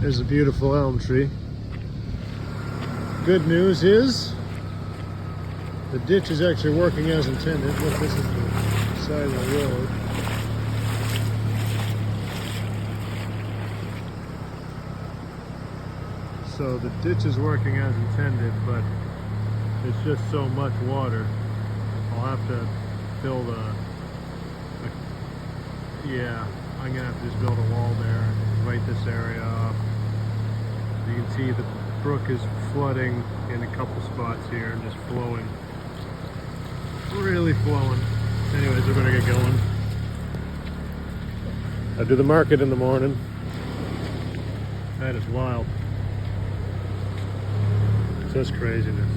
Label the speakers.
Speaker 1: There's a beautiful elm tree. Good news is the ditch is actually working as intended. Look, this is the side of the road. So the ditch is working as intended, but it's just so much water. I'll have to build yeah, I'm gonna have to just build a wall there, right this area off. You can see the brook is flooding in a couple spots here and just flowing. Really flowing. Anyways, we're gonna get going. I do the market in the morning. That is wild. Just craziness.